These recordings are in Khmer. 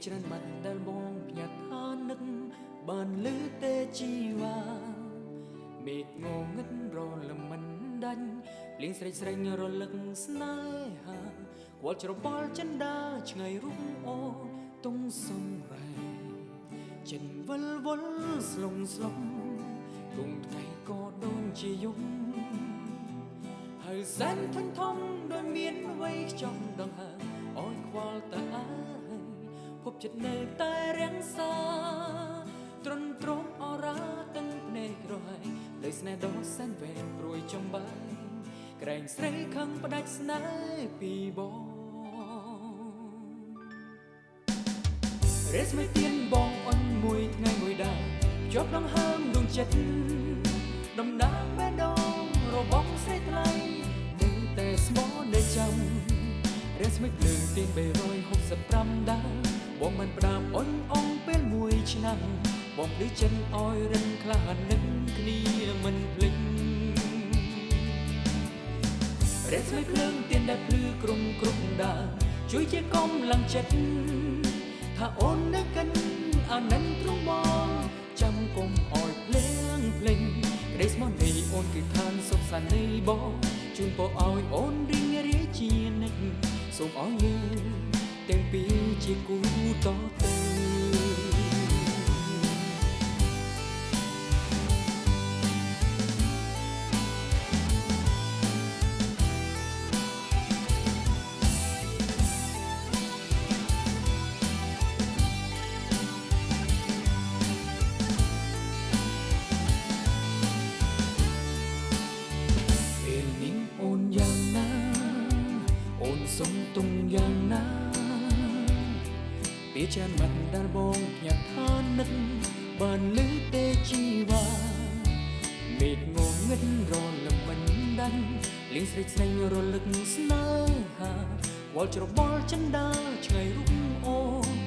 ច្រើនបាត់ដែលបងផ្ញើថានឹកបានលឺទេជីវ៉ាមេឃងងឹតរលមិនដាច់លៀងស្រេកស្រែងរលឹកស្នេហាវល់ច្របល់ចិនដាឆ្ងាយរូបអូនទុំសំរែចិនវល់វល់ស្លងស្លុំគង់ថ្ងៃក៏ដូចជាយប់ហើយសែនធំធំដោយមានអ្វីខ្ចង់ដង្ហើអោយខ្វល់តែអើយភពចិត្តនៅតែរាំងសាត្រន់ទ្រមអរាទាំងភ្នែកក្រហាយលើស្នេហ៍ដ៏សែនវែងព្រួយចំបែកក្រែងស្រីខឹងផ្ដាច់ស្នេហ៍ពីបងរេសមិនទៀនបងអន់មួយថ្ងៃមួយដើមជាប់ដងហើមដួងចិត្តដំណាងបេះដូងរបស់ស្រីថ្លៃនៅតែស្មោះនៅចាំរេសមិនភ្លើងទៀន365ដើមបងមិនផ្ដាំអន់អងពេលមួយឆ្នាំបងភ្លឺចិនអោយរិនក្លានឹងគ្នាមិនភ្លេចរេសមិនភ្លើងទៀនដែលភ្លឺគ្រប់ដើមជួយជាកំឡើងចិត្តថាអូននៅកិនអានិនទ្រង់បងចាំកុំអោយភ្លេងក្ដីស្មោះនៃអូនគឺឋានសុខសាន្តនៃបងជូនពរអោយអូនរីងរាយជានិច្ចសូមអោយយើងទាំងពីរជាគូតទៅសុំទុំយ៉ាងណាពីច្រើនបាត់ដែលបងផ្ញើថានឹកបានលឺទេជីវ៉ាមេឃងងឹតរលមិនដាច់លៀងស្រេកស្នែងរលឹកស្នេហាវល់ច្របល់ចិនដាឆ្ងាយរូបអូន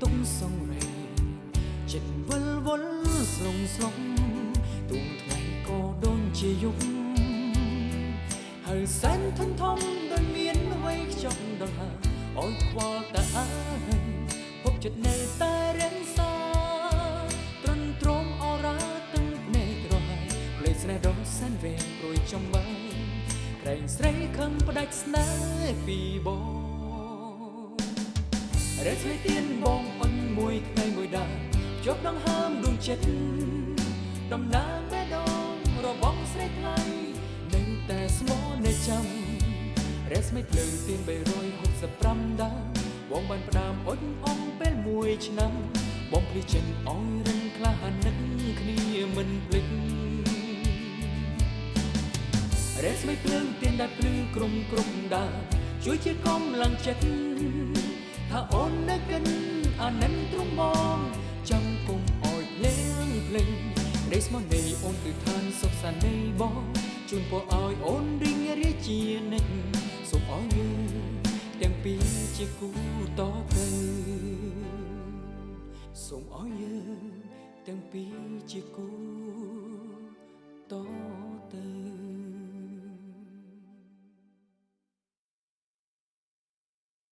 ទុំសងរែចិត្តវល់វល់ស្លងស្លុំទុំថ្ងៃក៏ដូចជាយប់ហើយសែនធំធំដូចមានអ្វីខ្ចង់ដង្ហើអោយខ្វល់តែអើយភពចិត្តនៅតែរាំងសាត្រន់ទ្រមអរាទាំងភ្នែកក្រហាយលេស្នេហ៍ដ៏សែនវែងព្រួយចំបែកក្រែងស្រីខឹងផ្ដាច់ស្នេហ៍ពីបងរេសមិនទៀនបងអន់មួយថ្ងៃមួយដើមជាប់ដង្ហើមដួងចិត្តដំណាងបេះដូងរបស់ស្រីថ្លៃនៅតែស្មោះនៅចាំរេសមិនភ្លើងទៀន365ដើមបងបានផ្ដាំអុចអងពេលមួយឆ្នាំបងភ្លឺចិនអោយរិនក្លានឹកគ្នាមិនភ្លេចរេសមិនភ្លើងទៀនដែលភ្លឺគ្រប់ដើមជួយជាកំឡើងចិត្តថាអូននៅកិនអានិនទ្រង់បងចាំគុំអោយភ្លេងក្ដីស្មោះនៃអូនគឺឋានសុខសាន្តនៃបងជូនពរអោយអូនរីងរាយជានិច្ចសូមអោយយើងទាំងពីរជាគូតទៅសូមអោយយើងទាំងពីរជាគូត